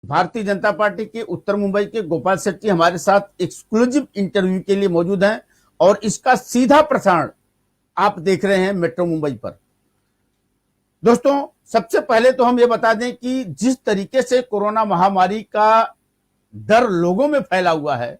Bharatiya Janata party के उत्तर मुंबई के गोपाल शेट्टी हमारे साथ एक्सक्लूसिव इंटरव्यू के लिए मौजूद हैं और इसका सीधा प्रसारण आप देख रहे हैं मेट्रो मुंबई पर। दोस्तों, सबसे पहले तो हम ये बता दें कि जिस तरीके से कोरोना महामारी का डर लोगों में फैला हुआ है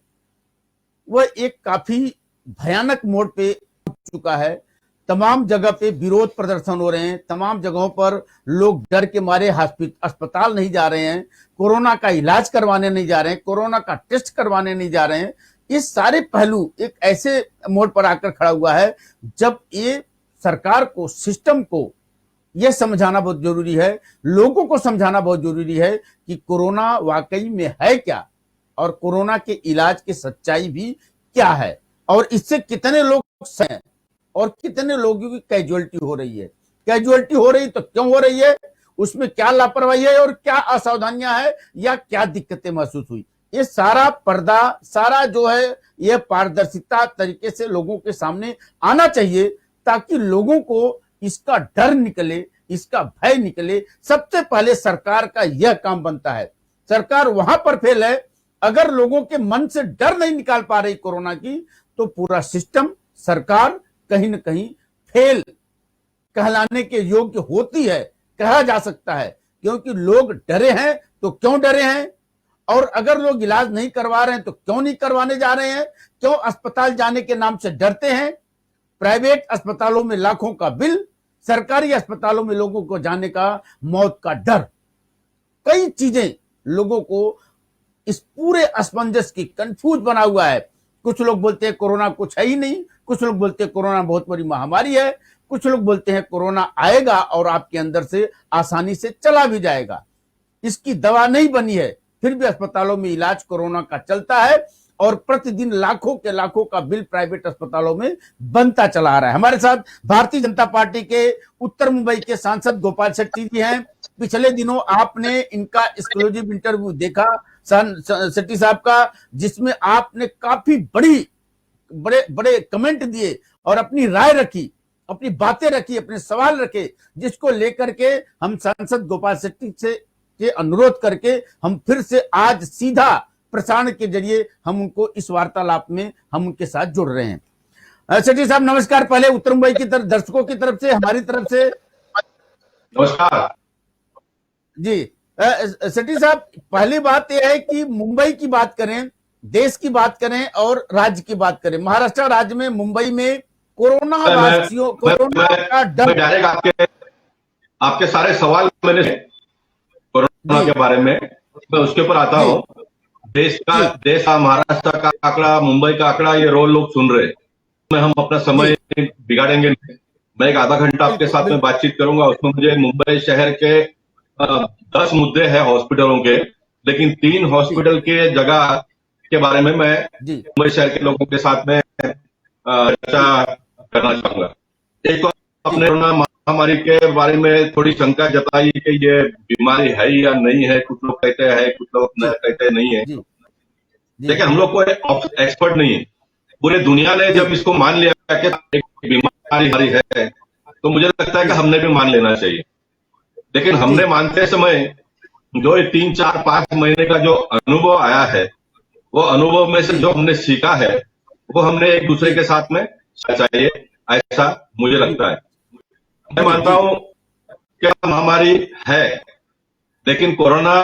वह एक काफी भयानक मोड़ पे पहुंच चुका है। तमाम जगह पे विरोध प्रदर्शन हो रहे हैं, तमाम जगहों पर लोग डर के मारे अस्पताल नहीं जा रहे हैं, कोरोना का इलाज करवाने नहीं जा रहे हैं, कोरोना का टेस्ट करवाने नहीं जा रहे हैं। ये सारे पहलू एक ऐसे मोड़ पर आकर खड़ा हुआ है जब ये सरकार को, सिस्टम को यह समझाना बहुत जरूरी है, लोगों को समझाना बहुत जरूरी है कि कोरोना वाकई में है क्या और कोरोना के इलाज की सच्चाई भी क्या है और इससे कितने लोग हैं और कितने लोगों की कैजुअलिटी हो रही है। कैजुअलिटी हो रही तो क्यों हो रही है, उसमें क्या लापरवाही है और क्या असावधानियां है या क्या दिक्कतें महसूस हुई, ये सारा पर्दा, सारा जो है यह पारदर्शिता तरीके से लोगों के सामने आना चाहिए ताकि लोगों को इसका डर निकले, इसका भय निकले। सबसे पहले सरकार का यह काम बनता है। सरकार वहां पर फेल है, अगर लोगों के मन से डर नहीं निकाल पा रही कोरोना की तो पूरा सिस्टम, सरकार कहीं न कहीं फेल कहलाने के योग्य होती है, कहा जा सकता है, क्योंकि लोग डरे हैं। तो क्यों डरे हैं और अगर लोग इलाज नहीं करवा रहे हैं तो क्यों नहीं करवाने जा रहे हैं, क्यों अस्पताल जाने के नाम से डरते हैं। प्राइवेट अस्पतालों में लाखों का बिल, सरकारी अस्पतालों में लोगों को जाने का मौत का डर, कई चीजें लोगों को इस पूरे असमंजस की कंफ्यूज बना हुआ है। कुछ लोग बोलते हैं कोरोना कुछ है ही नहीं, कुछ लोग बोलते हैं कोरोना बहुत बड़ी महामारी है, कुछ लोग बोलते हैं कोरोना आएगा और आपके अंदर से आसानी से चला भी जाएगा, इसकी दवा नहीं बनी है, फिर भी अस्पतालों में इलाज कोरोना का चलता है और प्रतिदिन लाखों के लाखों का बिल प्राइवेट अस्पतालों में बनता चला आ रहा है। हमारे साथ भारतीय जनता पार्टी के उत्तर मुंबई के सांसद गोपाल शेट्टी जी हैं। पिछले दिनों आपने इनका एक्सक्लूसिव इंटरव्यू देखा शेट्टी साहब का, जिसमें आपने काफी बड़े बड़े कमेंट दिए और अपनी राय रखी, अपनी बातें रखी, अपने सवाल रखे, जिसको लेकर के हम सांसद गोपाल शेट्टी से के अनुरोध करके हम फिर से आज सीधा प्रसारण के जरिए हम उनको इस वार्तालाप में हम उनके साथ जुड़ रहे हैं। शेट्टी साहब नमस्कार। पहले उत्तर मुंबई की तरफ दर्शकों की तरफ से, हमारी तरफ से नमस्कार जी। शेट्टी साहब, पहली बात यह है कि मुंबई की बात करें, देश की बात करें और राज्य की बात करें, महाराष्ट्र राज्य में मुंबई में कोरोना वासियों, कोरोना का डर, डायरेक्ट आपके सारे सवाल मैंने कोरोना के बारे में, मैं उसके ऊपर आता हूँ। देश का महाराष्ट्र का आंकड़ा, मुंबई का आंकड़ा, ये रोज लोग सुन रहे हैं, मैं हम अपना समय बिगाड़ेंगे नहीं। मैं एक आधा घंटा आपके साथ में बातचीत करूंगा, उसमें मुझे मुंबई शहर के 10 मुद्दे हैं हॉस्पिटलों के, लेकिन 3 हॉस्पिटल के जगह के बारे में मैं मुंबई शहर के लोगों के साथ में चर्चा करना चाहूंगा। एक तो अपने कोरोना महामारी के बारे में थोड़ी शंका जताई कि ये बीमारी है या नहीं है, कुछ लोग कहते हैं, कुछ लोग कहते नहीं है। देखिए, हम लोग को एक्सपर्ट नहीं है, पूरे दुनिया ने जब इसको मान लिया कि एक बीमारी है तो मुझे लगता है कि हमने भी मान लेना चाहिए। लेकिन हमने मानते समय जो 3, 4, 5 महीने का जो अनुभव आया है, वो अनुभव में से जो हमने सीखा है वो हमने एक दूसरे के साथ में चाहिए, ऐसा मुझे लगता है। मैं मानता हूं कि महामारी है, लेकिन कोरोना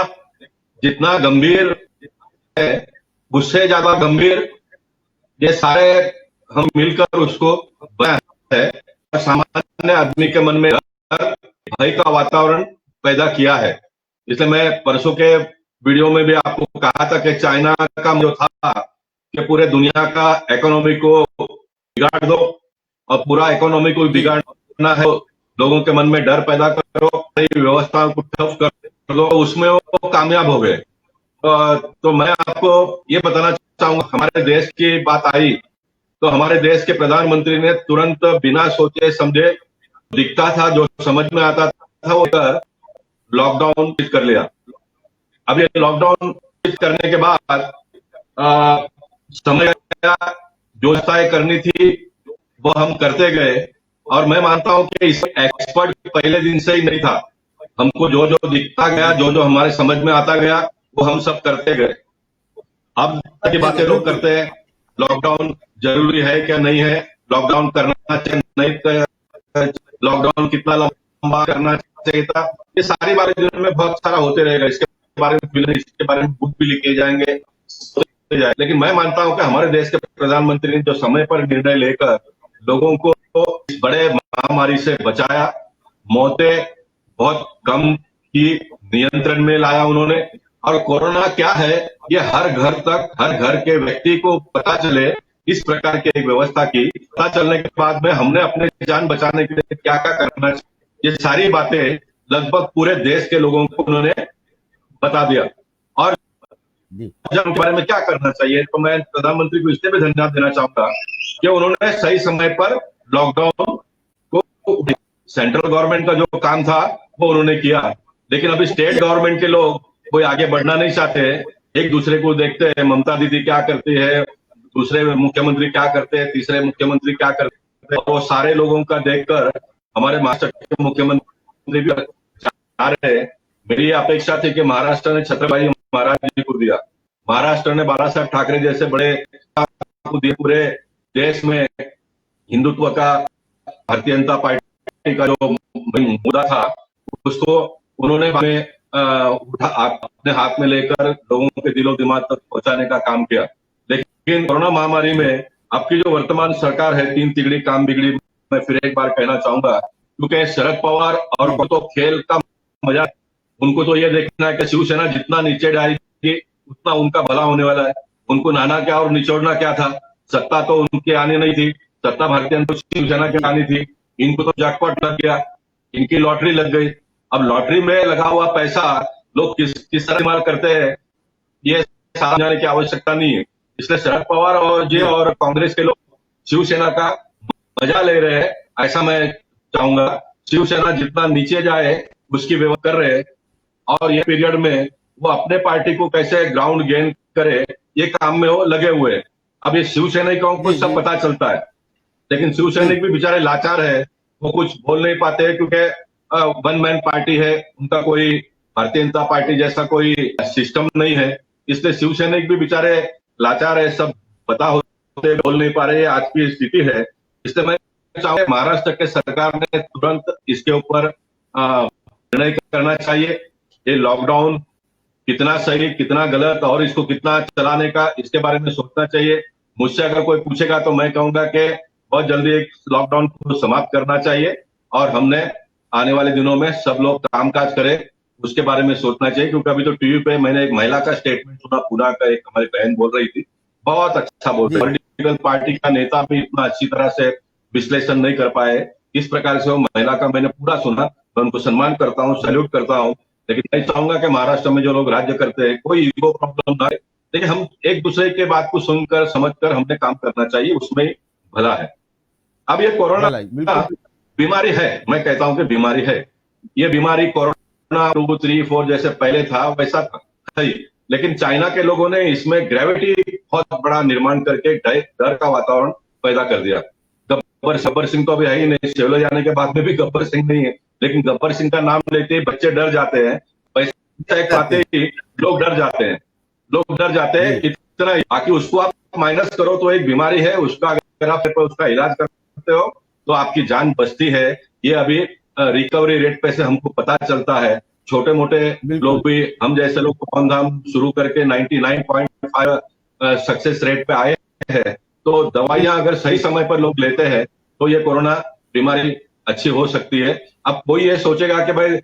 जितना गंभीर है उससे ज्यादा गंभीर ये सारे हम मिलकर उसको बनाया है और सामान्य आदमी के मन में भय का वातावरण पैदा किया है। इसलिए मैं परसों के वीडियो में भी आपको कहा था कि चाइना का जो था कि पूरे दुनिया का इकोनॉमी को बिगाड़ दो और पूरा इकोनॉमी को बिगाड़ना है, लोगों के मन में डर पैदा करो, व्यवस्था को ठप कर दो, उसमें वो कामयाब हो गए। तो मैं आपको ये बताना चाहूंगा, हमारे देश की बात आई तो हमारे देश के प्रधानमंत्री ने तुरंत बिना सोचे समझे, दिखता था, जो समझ में आता था, वो लॉकडाउन कर लिया। अब ये लॉकडाउन करने के बाद समय जो तय करनी थी वो हम करते गए और मैं मानता हूं कि इस एक्सपर्ट पहले दिन से ही नहीं था। हमको जो जो दिखता गया, जो जो हमारे समझ में आता गया, वो हम सब करते गए। अब की बातें लोग करते हैं, लॉकडाउन जरूरी है क्या नहीं है, लॉकडाउन करना चाहिए नहीं, लॉकडाउन कितना लंबा करना चाहिए था, ये सारी बातें में बहुत सारा होते रहेगा। इसके बारे में इसके बारे में बुक भी लिखे जाएंगे, लेकिन मैं मानता हूं कि हमारे देश के प्रधानमंत्री ने जो समय पर निर्णय लेकर लोगों को इस बड़े महामारी से बचाया, मौतें बहुत कम की, नियंत्रण में लाया उन्होंने। और कोरोना क्या है ये हर घर तक, हर घर के व्यक्ति को पता चले, इस प्रकार की एक व्यवस्था की। पता चलने के बाद में हमने अपने जान बचाने के लिए क्या क्या करना चाहिए, ये सारी बातें लगभग पूरे देश के लोगों को उन्होंने बता दिया। और जब बारे में क्या करना चाहिए, तो मैं प्रधानमंत्री को इसलिए भी धन्यवाद देना चाहूंगा कि उन्होंने सही समय पर लॉकडाउन को, सेंट्रल गवर्नमेंट का जो काम था वो उन्होंने किया, लेकिन अभी स्टेट गवर्नमेंट के लोग कोई आगे बढ़ना नहीं चाहते, एक दूसरे को देखते हैं, ममता दीदी क्या करती है, दूसरे मुख्यमंत्री क्या करते हैं, तीसरे मुख्यमंत्री क्या करते हैं, वो सारे लोगों का देखकर हमारे महाराष्ट्र के मुख्यमंत्री भी चाह रहे हैं। मेरी अपेक्षा थी कि महाराष्ट्र ने छत्रपति महाराज जी को दिया, महाराष्ट्र ने बाला साहब ठाकरे जैसे बड़े को दिए, पूरे देश में हिंदुत्व का, भारतीय जनता पार्टी का जो मुद्दा था उसको उन्होंने अपने हाथ में लेकर लोगों के दिलो दिमाग तक पहुंचाने का काम किया। लेकिन कोरोना महामारी में आपकी जो वर्तमान सरकार है, तीन तिगड़ी काम बिगड़ी, मैं फिर एक बार कहना चाहूंगा, क्योंकि शरद पवार और को तो खेल का मजा, उनको तो ये देखना है कि शिवसेना जितना नीचे डालेगी उतना उनका भला होने वाला है। उनको नाना क्या और निचोड़ना क्या था, सत्ता तो उनके आने नहीं थी, सत्ता भारतीय जनता शिवसेना की आनी थी। इनको तो जैकपॉट लग गया, इनकी लॉटरी लग गई। अब लॉटरी में लगा हुआ पैसा लोग किस तरह इस्तेमाल करते हैं, ये समझाने की आवश्यकता नहीं है। इसलिए शरद पवार और जी और कांग्रेस के लोग शिवसेना का मजा ले रहे हैं, ऐसा मैं चाहूंगा। शिवसेना जितना नीचे जाए उसकी व्यवस्था कर रहे हैं, और ये पीरियड में वो अपने पार्टी को कैसे ग्राउंड गेन करे, ये काम में वो लगे हुए हैं। अब ये शिवसैनिकों को सब पता चलता है, लेकिन शिवसैनिक भी बेचारे लाचार है, वो कुछ बोल नहीं पाते, क्योंकि वन मैन पार्टी है, उनका कोई भारतीय जनता पार्टी जैसा कोई सिस्टम नहीं है। इसलिए शिवसैनिक भी बेचारे लाचार है, सब पता होते बोल नहीं पा रहे, आज की स्थिति है। इसलिए मैं चाहूंगा महाराष्ट्र के सरकार ने तुरंत इसके ऊपर निर्णय करना चाहिए। ये लॉकडाउन कितना सही कितना गलत और इसको कितना चलाने का, इसके बारे में सोचना चाहिए। मुझसे अगर कोई पूछेगा तो मैं कहूंगा कि बहुत जल्दी एक लॉकडाउन को समाप्त करना चाहिए, और हमने आने वाले दिनों में सब लोग कामकाज करें, उसके बारे में सोचना चाहिए। क्योंकि अभी तो टीवी पे मैंने एक महिला का स्टेटमेंट सुना, पुणे का एक हमारी बहन बोल रही थी, बहुत अच्छा बोलते, पॉलिटिकल पार्टी का नेता भी इतना अच्छी तरह से विश्लेषण नहीं कर पाए, इस प्रकार से वो महिला का मैंने पूरा सुना। मैं उनको सम्मान करता हूँ, सैल्यूट करता हूँ, लेकिन मैं चाहूंगा कि महाराष्ट्र में जो लोग राज्य करते हैं कोई ईगो प्रॉब्लम ना है, लेकिन हम एक दूसरे के बात को सुनकर समझकर हमने काम करना चाहिए, उसमें भला है। अब ये कोरोना बीमारी है, मैं कहता हूं कि बीमारी है, ये बीमारी कोरोना 2, 3, 4 जैसे पहले था वैसा था ही, लेकिन चाइना के लोगों ने इसमें ग्रेविटी बहुत बड़ा निर्माण करके डर का वातावरण पैदा कर दिया। गब्बर सिंह तो अभी है ही नहीं, शेवले जाने के बाद में भी गब्बर सिंह नहीं है, लेकिन गब्बर सिंह का नाम लेते ही बच्चे डर जाते हैं, पैसा खाते ही लोग डर जाते हैं, इतना। बाकी उसको आप माइनस करो तो एक बीमारी है, उसका अगर आप उसका इलाज करते हो तो आपकी जान बचती है। ये अभी रिकवरी रेट पे से हमको पता चलता है, छोटे मोटे लोग भी, हम जैसे लोग को धाम शुरू करके 99.5 सक्सेस रेट पे आए हैं। तो दवाइयां अगर सही समय पर लोग लेते हैं तो ये कोरोना बीमारी अच्छी हो सकती है। अब कोई ये सोचेगा कि भाई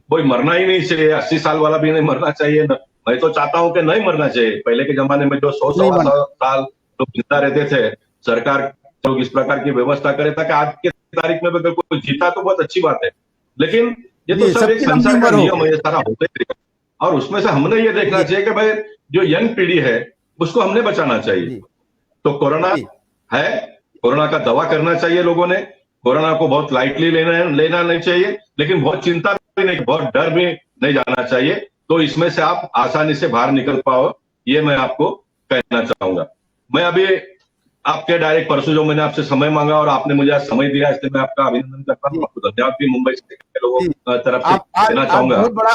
कोई मरना ही नहीं चाहिए, 80 साल वाला भी नहीं मरना चाहिए, मैं तो चाहता हूं कि नहीं मरना चाहिए। पहले के जमाने में जो 100 साल लोग जिंदा रहते थे, सरकार लोग इस प्रकार की व्यवस्था करे ताकि आज के तारीख में अगर कोई जीता तो बहुत अच्छी बात है, लेकिन ये तो सब एक संसार का नियम है, ये सारा होता ही है। और उसमें से हमने ये देखना चाहिए कि भाई जो यंग पीढ़ी है उसको हमने बचाना चाहिए। तो कोरोना है, कोरोना का दवा करना चाहिए लोगों ने, कोरोना को बहुत लाइटली लेना नहीं चाहिए, लेकिन बहुत चिंता भी नहीं, बहुत डर भी नहीं जाना चाहिए। तो इसमें से आप आसानी से बाहर निकल पाओ, ये मैं आपको कहना चाहूंगा। मैं अभी आपके डायरेक्ट परसों जो मैंने आपसे समय मांगा और आपने मुझे आज समय दिया, इसलिए मैं आपका अभिनंदन करता हूँ, आपको धन्यवाद भी मुंबई से लोगों की तरफ से देना चाहूंगा। बहुत बड़ा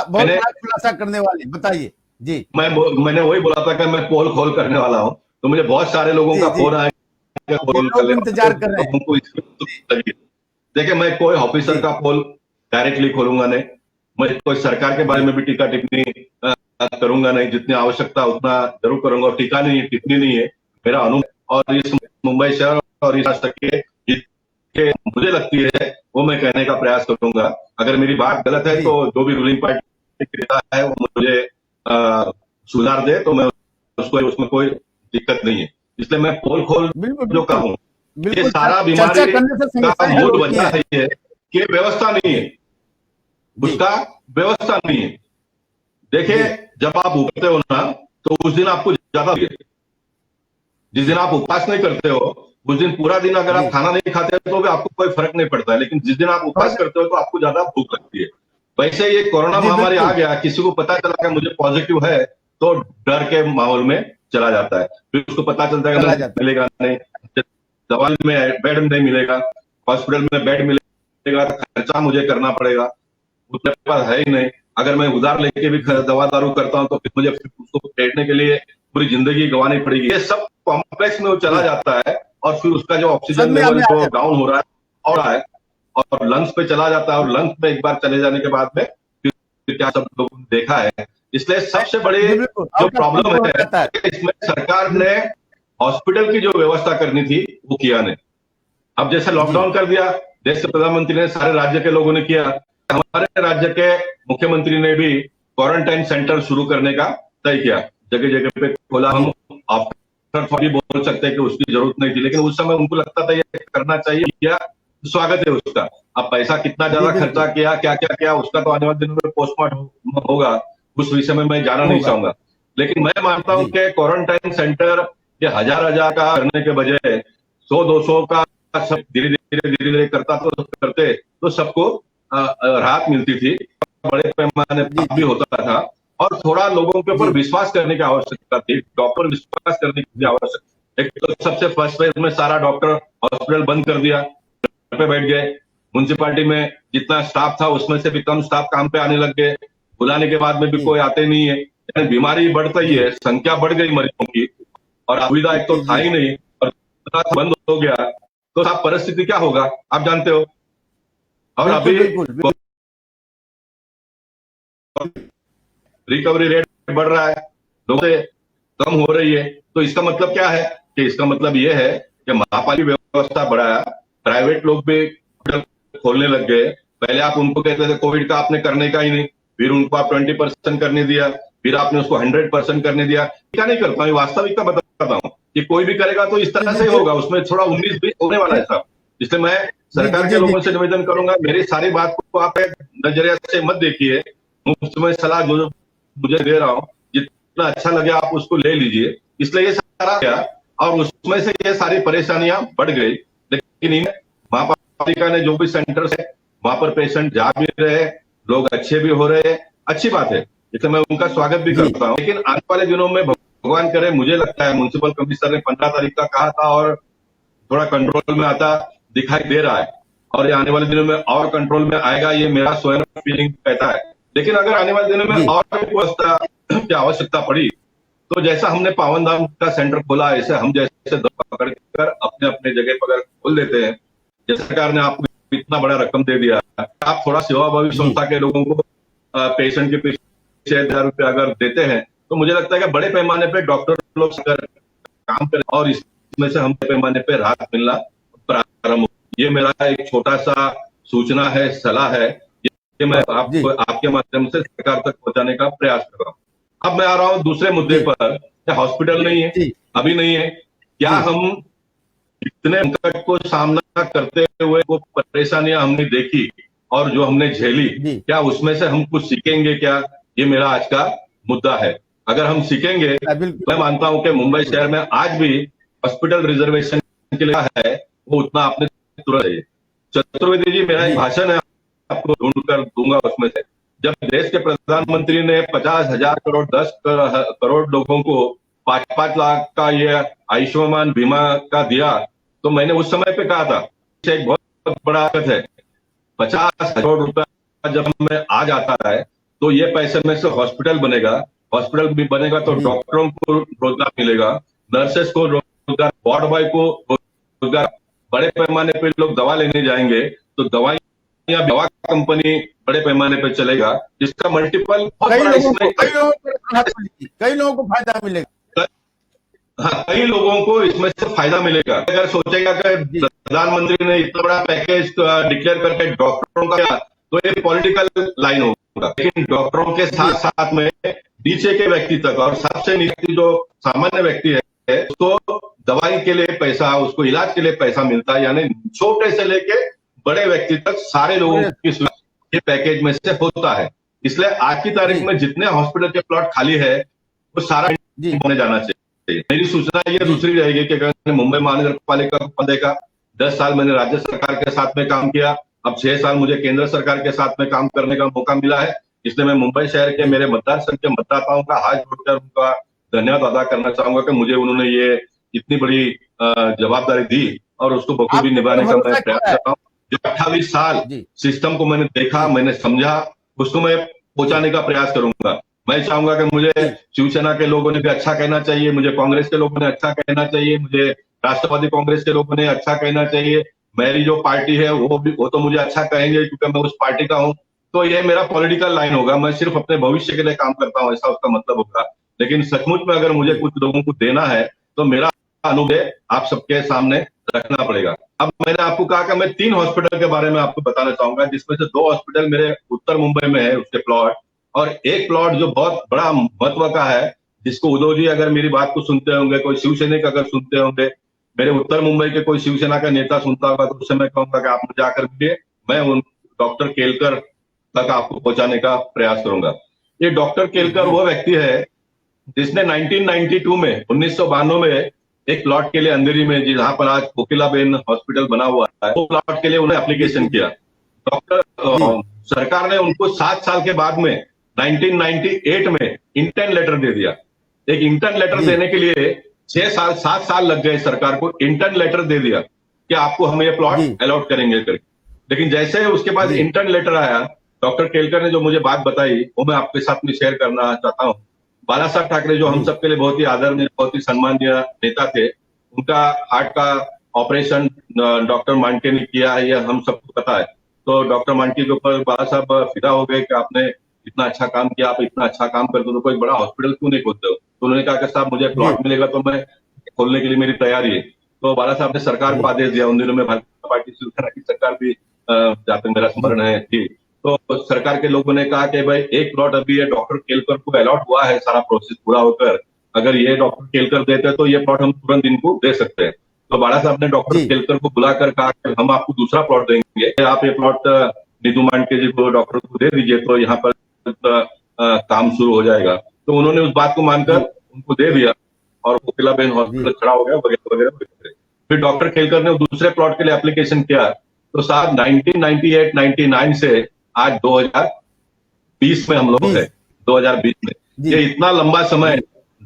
खुलासा करने वाले, बताइए। जी मैंने वही बोला था कि मैं पोल खोल करने वाला हूं, तो मुझे बहुत सारे लोगों जी का जी फोन आया कि ये पोल कर लोग ले, इंतजार कर तो रहे हैं। हमको इसमें तो लगी। देखिए, मैं कोई ऑफिसर जी का पोल डायरेक्टली खोलूंगा नहीं, मैं कोई सरकार के बारे जी में भी टीका टिप्पणी करूंगा नहीं, जितनी आवश्यकता उतना जरूर करूंगा, और टीका नहीं टिप्पणी नहीं है मेरा अनुभव। और इस मुंबई शहर और इस राष्ट्र के मुझे लगती है वो मैं कहने का प्रयास करूंगा। अगर मेरी बात गलत है तो जी जो भी रूलिंग पार्टी के नेता है वो मुझे सुधार दे, तो मैं उसको उसमें कोई दिक्कत नहीं है। इसलिए मैं पोल खोल बिल्कुल जो बिल्कुल कहूं, ये बिल्कुल सारा चर्चा बीमारी करने से का समस्याएं हल मूल होती वजह हैं। है ये कि व्यवस्था नहीं जी है, जी उसका व्यवस्था नहीं है। देखिए, जी जब आप उगते हो ना, तो उस दिन आपको ज्यादा लगे। जिस दिन आप उपवास नहीं करते हो, उस दिन पूरा दिन अगर आप जी खाना नहीं खाते हो तो भी आपको कोई फर्क नहीं पड़ता है, लेकिन जिस दिन आप उपवास फर्क करते हो तो आपको ज्यादा भूख लगती है। वैसे ये कोरोना जी महामारी आ बिल्कुल गया, किसी को पता चला कि मुझे पॉजिटिव है, तो डर के माहौल में चला जाता है। फिर उसको पता चलता है कि चला मुझे जाता मिलेगा नहीं, दवाई में बेड नहीं मिलेगा, हॉस्पिटल में बेड मिलेगा तो खर्चा मुझे करना पड़ेगा, उसके पास है ही नहीं। अगर मैं उधार लेके भी जी दवा दारू करता हूं तो फिर मुझे फिर उसको फेंकने के लिए पूरी जिंदगी गंवानी पड़ेगी। ये सब कॉम्प्लेक्स में वो चला जी जाता है, और फिर उसका जो ऑक्सीजन सदमे लेवल में आ जो जाता डाउन हो रहा है और लंग्स पे चला जाता है, और लंग्स में एक बार चले जाने के बाद में फिर क्या सब लोगों ने देखा है। इसलिए है सबसे बड़ी जी बिल्कुल जो आउट ऑफ प्रॉब्लम कंट्रोल हो है जाता है। कि इसमें सरकार ने हॉस्पिटल की जो व्यवस्था करनी थी वो किया नहीं। अब जैसे जी लॉकडाउन कर दिया, देश के प्रधानमंत्री ने, सारे राज्य के लोगों ने किया, हमारे राज्य के मुख्यमंत्री ने भी क्वारंटाइन सेंटर शुरू करने का तय किया, जगह जगह पे खोला। जी हम आफ्टर भी बोल सकते हैं कि उसकी जरूरत नहीं थी, लेकिन उस समय उनको लगता था ये करना चाहिए, किया, स्वागत है उसका। अब पैसा कितना जी ज्यादा खर्चा बिल्कुल किया, क्या क्या किया, उसका तो आने वाले दिनों में पोस्टमार्टम होगा, उस विषय में मैं जाना नहीं होगा चाहूंगा। लेकिन मैं मानता हूं जी कि क्वारंटाइन सेंटर ये हजार हजार का करने के बजाय 100-200 का सब धीरे धीरे करता तो करते तो सबको राहत मिलती थी, बड़े पैमाने जी पर भी जी होता था। और थोड़ा लोगों के ऊपर जी विश्वास करने की आवश्यकता थी, डॉक्टर विश्वास करने की आवश्यकता। एक तो सबसे फर्स्ट फेज में सारा डॉक्टर हॉस्पिटल बंद कर दिया, घर पे बैठ गए। म्यूनसिपालिटी में जितना स्टाफ था उसमें से भी कम स्टाफ काम पे आने लग गए, बुलाने के बाद में भी जी कोई आते नहीं है, यानी बीमारी बढ़ता ही जी है, संख्या बढ़ गई मरीजों की, और सुविधा एक तो जी था जी ही नहीं, और बंद हो गया, तो साहब परिस्थिति क्या होगा आप जानते हो। और बिल्कुल अभी बिल्कुल बिल्कुल रिकवरी रेट बढ़ रहा है, लोगों से कम हो रही है, तो इसका मतलब क्या है कि इसका मतलब यह है कि महापालिका व्यवस्था बढ़ाया, प्राइवेट लोग भी खोलने लग गए। पहले आप उनको कहते थे कोविड का आपने करने का ही नहीं, फिर उनको आप 20% करने दिया, फिर आपने उसको 100% करने दिया। क्या नहीं करता हूँ, वास्तविकता बताता हूँ कि कोई भी करेगा तो इस जी तरह जी से ही जी होगा, उसमें थोड़ा 19-20 होने वाला है साहब। इसलिए मैं जी जी सरकार के जी जी लोगों से निवेदन करूंगा, मेरी सारी बात को आप एक नजरिया से मत देखिए, मुफ्त में सलाह जो मुझे दे रहा हूँ, जितना अच्छा लगे आप उसको ले लीजिए। इसलिए ये सारा गया, और उसमें से ये सारी परेशानियां बढ़ गई। लेकिन इन्हें महापालिका ने जो भी सेंटर है वहां पर पेशेंट जा भी रहे, लोग अच्छे भी हो रहे, अच्छी बात है, इसलिए मैं उनका स्वागत भी जी करता हूँ। लेकिन आने वाले दिनों में भगवान करे, मुझे लगता है म्युनिसिपल कमिश्नर ने 15 तारीख का कहा था और थोड़ा कंट्रोल में आता दिखाई दे रहा है, और ये आने वाले दिनों में और कंट्रोल में आएगा, ये मेरा स्वयं फीलिंग कहता है। लेकिन अगर आने वाले दिनों में जी और व्यवस्था की आवश्यकता पड़ी, तो जैसा हमने पावन धाम का सेंटर खोला, ऐसे हम जैसे पकड़ कर अपने अपने जगह पर अगर खोल देते हैं, जैसे सरकार ने आपको इतना बड़ा रकम दे दिया, आप थोड़ा सेवाभावी जी संस्था के लोगों को पेशेंट के पीछे 1000 रुपये अगर देते हैं, तो मुझे लगता है कि बड़े पैमाने पे डॉक्टर लोग अगर काम करें और इसमें से हम पैमाने पे राहत मिलना प्रारंभ हो। ये मेरा एक छोटा सा सूचना है, सलाह है, ये मैं जी आपको आपके माध्यम से सरकार तक पहुंचाने का प्रयास कर रहा हूं। अब मैं आ रहा हूं दूसरे मुद्दे जी पर, हॉस्पिटल नहीं है, जी अभी नहीं है, क्या जी हम इतने संकट को सामना करते हुए वो परेशानियां हमने देखी और जो हमने झेली, जी क्या उसमें से हम कुछ सीखेंगे क्या, ये मेरा आज का मुद्दा है। अगर हम सीखेंगे, बिल्कुल मैं मानता हूं कि मुंबई बिल्कुल शहर में आज भी हॉस्पिटल रिजर्वेशन के लिए है वो उतना आपने तुरंत चाहिए। चतुर्वेदी जी, मेरा एक जी भाषण है, आपको ढूंढ कर दूंगा उसमें से। जब देश के प्रधानमंत्री ने 50,000 करोड़ 10 करोड़ लोगों को 5-5 लाख का ये आयुष्मान बीमा का दिया, तो मैंने उस समय पे कहा था एक बहुत बड़ा ताकत है। 50 करोड़ रुपया जब हमें आ जाता है तो ये पैसे में से हॉस्पिटल बनेगा, हॉस्पिटल भी बनेगा तो डॉक्टरों को रोजगार मिलेगा, नर्सेस को रोजगार, वार्ड बॉय को रोजगार, बड़े पैमाने पे लोग दवा लेने जाएंगे तो दवा कंपनी बड़े पैमाने पे चलेगा, जिसका मल्टीपल कई लोगों को फायदा मिलेगा। हाँ, कई लोगों को इसमें से फायदा मिलेगा। अगर सोचेगा कि प्रधानमंत्री ने इतना बड़ा पैकेज डिक्लेयर करके डॉक्टरों का किया तो ये पॉलिटिकल लाइन होगा, लेकिन डॉक्टरों के साथ साथ में नीचे के व्यक्ति तक और सबसे नीचे जो सामान्य व्यक्ति है उसको दवाई के लिए पैसा, उसको इलाज के लिए पैसा मिलता है, यानी छोटे से लेके बड़े व्यक्ति तक सारे लोगों की सुविधा ये पैकेज में से होता है। इसलिए आज की तारीख में जितने हॉस्पिटल के प्लॉट खाली है वो सारा होने जाना चाहिए। मेरी सूचना ये दूसरी रहेगी कि अगर मुंबई महानगर पालिका को पदेगा, 10 साल मैंने राज्य सरकार के साथ में काम किया, अब 6 साल मुझे केंद्र सरकार के साथ में काम करने का मौका मिला है, इसलिए मैं मुंबई शहर के मेरे मतदार संघ के मतदाताओं का हाथ जोड़कर उनका धन्यवाद अदा करना चाहूंगा कि मुझे उन्होंने ये इतनी बड़ी जवाबदारी दी और उसको बखूबी निभाने का मैं प्रयास कर रहा हूँ। जो 28 साल सिस्टम को मैंने देखा, मैंने समझा, उसको मैं पहुंचाने का प्रयास करूंगा। मैं चाहूंगा कि मुझे शिवसेना के लोगों ने भी अच्छा कहना चाहिए, मुझे कांग्रेस के लोगों ने अच्छा कहना चाहिए, मुझे राष्ट्रवादी कांग्रेस के लोगों ने अच्छा कहना चाहिए, मेरी जो पार्टी है वो तो मुझे अच्छा कहेंगे क्योंकि मैं उस पार्टी का हूं। तो ये मेरा पॉलिटिकल लाइन होगा, मैं सिर्फ अपने भविष्य के लिए काम करता हूं, ऐसा उसका मतलब होगा। लेकिन सचमुच में अगर मुझे कुछ लोगों को देना है तो मेरा अनुभव आप सबके सामने रखना पड़ेगा। अब मैंने आपको कहा कि मैं 3 हॉस्पिटल के बारे में आपको बताना चाहूंगा, जिसमें से 2 हॉस्पिटल मेरे उत्तर मुंबई में है उसके प्लॉट, और एक प्लॉट जो बहुत बड़ा महत्व का है, जिसको उद्धव जी अगर मेरी बात को सुनते होंगे, कोई शिवसैनिक अगर सुनते होंगे, मेरे उत्तर मुंबई के कोई शिवसेना का नेता सुनता होगा तो उससे मैं कहूंगा कि आप मुझे आकर मिलिए, मैं उन डॉक्टर केलकर तक आपको पहुंचाने का प्रयास करूंगा। ये डॉक्टर केलकर वो व्यक्ति है जिसने 1992 में 1992 में एक प्लॉट के लिए अंधेरी में, जहां पर आज कोकिलाबेन हॉस्पिटल बना हुआ है, वो प्लॉट के लिए उन्हें एप्लीकेशन किया। डॉक्टर सरकार ने उनको 7 साल के बाद में 1998 में इंटर्न लेटर दे दिया। एक इंटर्न लेटर देने के लिए 7 साल लग गए सरकार को, इंटर्न लेटर दे दिया कि आपको हम ये प्लॉट अलॉट करेंगे करके। लेकिन जैसे उसके पास इंटर्न लेटर आया, डॉक्टर केलकर ने जो मुझे बात बताई वो मैं आपके साथ में शेयर करना चाहता हूँ। बाला साहब ठाकरे जो हम सबके लिए बहुत ही आदरणीय, बहुत ही सम्मानीय नेता थे, उनका हार्ट का ऑपरेशन डॉक्टर मांडके ने किया है, यह हम सबको पता है। तो डॉक्टर मांडके के ऊपर बाला साहब फिदा हो गए कि आपने इतना अच्छा काम किया, आप इतना अच्छा काम करते हो, कोई बड़ा हॉस्पिटल क्यों नहीं खोलते हो? तो उन्होंने कहा कि साहब मुझे प्लॉट मिलेगा तो मैं खोलने के लिए मेरी तैयारी है। तो बाला साहब ने सरकार को आदेश दिया, उन दिनों में भारतीय जनता पार्टी शिवसेना की सरकार भी जहां तक मेरा स्मरण है थी। तो सरकार के लोगों ने कहा कि भाई एक प्लॉट अभी ये डॉक्टर केलकर को अलॉट हुआ है, सारा प्रोसेस पूरा होकर, अगर ये डॉक्टर केलकर देते हैं तो ये प्लॉट हम तुरंत इनको दे सकते हैं। तो बाला साहब ने डॉक्टर केलकर को बुलाकर कहा कि हम आपको दूसरा प्लॉट देंगे, आप ये प्लॉट नीतू मांडके जी को, डॉक्टर को दे दीजिए, तो यहाँ पर काम शुरू हो जाएगा। तो उन्होंने उस बात को मानकर उनको दे दिया और कोकिलाबेन हॉस्पिटल खड़ा हो गया वगैरह वगैरह। फिर डॉक्टर केलकर ने दूसरे प्लॉट के लिए एप्लीकेशन किया, तो साहब 1998-99 से आज 2020 में हम लोग हैं, 2020 में, ये इतना लंबा समय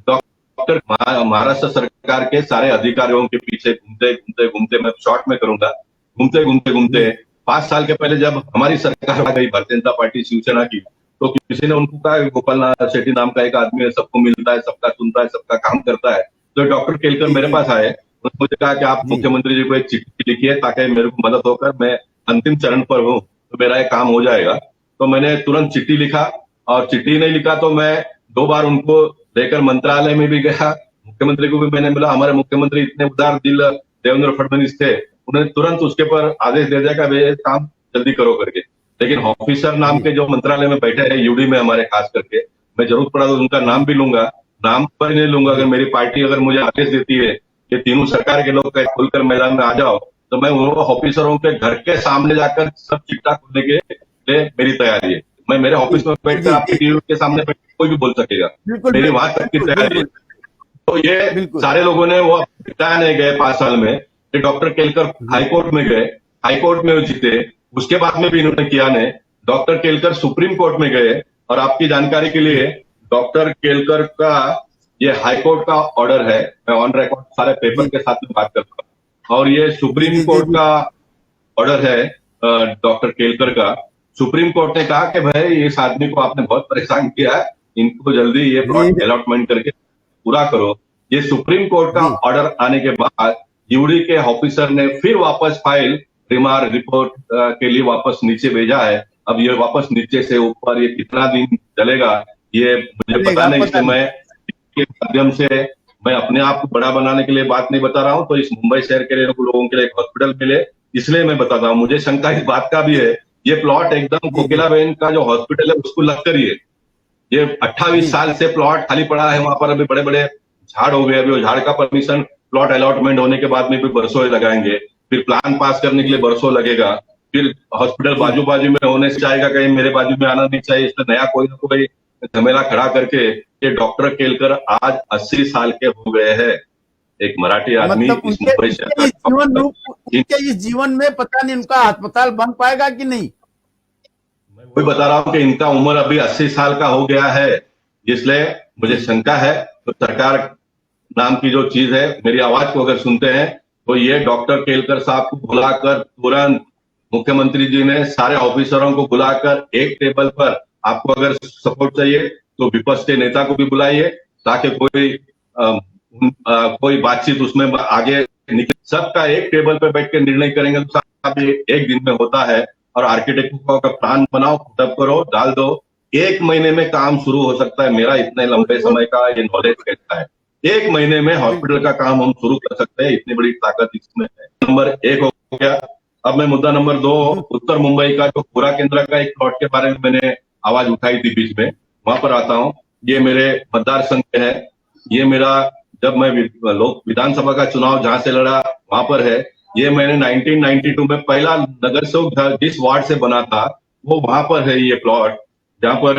डॉक्टर महाराष्ट्र सरकार के सारे अधिकारियों के पीछे घूमते मैं शॉर्ट में करूंगा, घूमते 5 साल के पहले जब हमारी सरकार आ गई भारतीय जनता पार्टी शिवसेना की, तो किसी ने उनको कहा गोपाल नाथ शेट्टी नाम का एक आदमी है, सबको मिलता है, सबका सुनता है, सबका काम करता है। तो डॉक्टर केलकर मेरे पास आए, उन्होंने मुझे कहा कि आप मुख्यमंत्री जी को एक चिट्ठी लिखिए ताकि मेरे को मदद होकर, मैं अंतिम चरण पर हूं तो मेरा ये काम हो जाएगा। तो मैंने तुरंत चिट्ठी लिखा, और चिट्ठी नहीं लिखा तो मैं 2 बार उनको लेकर मंत्रालय में भी गया, मुख्यमंत्री को भी मैंने बोला, हमारे मुख्यमंत्री इतने उदार दिल देवेंद्र फडणवीस थे, उन्होंने तुरंत उसके पर आदेश दे दिया कि ये काम जल्दी करो करके। लेकिन ऑफिसर नाम के जो मंत्रालय में बैठे हैं यूडी में हमारे, खास करके मैं जरूरत पड़ा तो उनका नाम भी लूंगा, नाम पर नहीं लूंगा। अगर मेरी पार्टी अगर मुझे आदेश देती है कि तीनों सरकार के लोग खुलकर मैदान में आ जाओ, तो मैं वो ऑफिसरों के घर के सामने जाकर सब चिट्ठा खोलने के लिए मेरी तैयारी है। मैं मेरे ऑफिस में बैठकर आपके टीवी के सामने बैठ कोई भी बोल सकेगा, मेरी वहां तक की तैयारी है। तो ये सारे लोगों ने वो चिट्ठा नहीं गए 5 साल में। डॉक्टर केलकर हाईकोर्ट में गए, हाईकोर्ट में जीते, उसके बाद में भी इन्होंने किया नहीं। डॉक्टर केलकर सुप्रीम कोर्ट में गए, और आपकी जानकारी के लिए डॉक्टर केलकर का ये हाईकोर्ट का ऑर्डर है, मैं ऑन रिकॉर्ड सारे पेपर के साथ में बात करता हूँ, और ये सुप्रीम कोर्ट का ऑर्डर है डॉक्टर केलकर का। सुप्रीम कोर्ट ने कहा कि भाई इस आदमी को आपने बहुत परेशान किया है, इनको जल्दी ये प्लॉट अलॉटमेंट करके पूरा करो। ये सुप्रीम कोर्ट का ऑर्डर आने के बाद यूडी के ऑफिसर ने फिर वापस फाइल रिमार रिपोर्ट के लिए वापस नीचे भेजा है। अब ये वापस नीचे से ऊपर ये कितना दिन चलेगा ये मुझे पता नहीं, इसलिए मैं के माध्यम से मैं अपने आप को बड़ा बनाने के लिए बात नहीं बता रहा हूं। तो इस मुंबई शहर के लिए लोगों के लिए एक हॉस्पिटल मिले, इसलिए मैं बताता हूं। मुझे शंका इस बात का भी है, ये प्लॉट एकदम कोकिलाबेन का जो हॉस्पिटल है उसको लग कर ये 28 साल से प्लॉट खाली पड़ा है वहां पर। अभी बड़े बड़े झाड़ हो गए, अभी वो झाड़ का परमिशन प्लॉट अलॉटमेंट होने के बाद में भी बरसों लगाएंगे, फिर प्लान पास करने के लिए बरसों लगेगा, फिर हॉस्पिटल बाजू बाजू में होने से चाहेगा कहीं मेरे बाजू में आना नहीं चाहिए, इसलिए नया कोई ना कोई झमेला खड़ा करके ये डॉक्टर केलकर आज 80 साल के हो गए हैं। एक मराठी आदमी मतलब इस मुंबई शहर उनके इस जीवन में पता नहीं उनका अस्पताल बन पाएगा कि नहीं। मैं वही बता रहा हूं कि इनका उम्र अभी 80 साल का हो गया है, इसलिए मुझे शंका है। तो सरकार नाम की जो चीज है, मेरी आवाज को अगर सुनते हैं तो ये डॉक्टर केलकर साहब को बुलाकर तुरंत मुख्यमंत्री जी ने सारे ऑफिसरों को बुलाकर एक टेबल पर, आपको अगर सपोर्ट चाहिए तो विपक्ष के नेता को भी बुलाइए ताकि कोई बातचीत उसमें आगे निकले। सबका एक टेबल पर बैठ के निर्णय करेंगे तो सब एक दिन में होता है। और आर्किटेक्ट का प्लान बनाओ, तब करो, डाल दो, 1 महीने में काम शुरू हो सकता है। मेरा इतने लंबे समय का ये नॉलेज कहता है 1 महीने में हॉस्पिटल का काम हम शुरू कर सकते हैं, इतनी बड़ी ताकत इसमें है। नंबर 1 हो गया। अब मैं मुद्दा नंबर 2, उत्तर मुंबई का जो कोरा केंद्र का एक प्लॉट के बारे में मैंने आवाज उठाई थी बीच में, वहां पर आता हूं। ये मेरे मतदार संघ है, ये मेरा जब मैं लोक विधानसभा का चुनाव जहां से लड़ा वहां पर है। ये मैंने 1992 में पहला नगर सेवक जिस वार्ड से बना था वो वहां पर है ये प्लॉट, जहां पर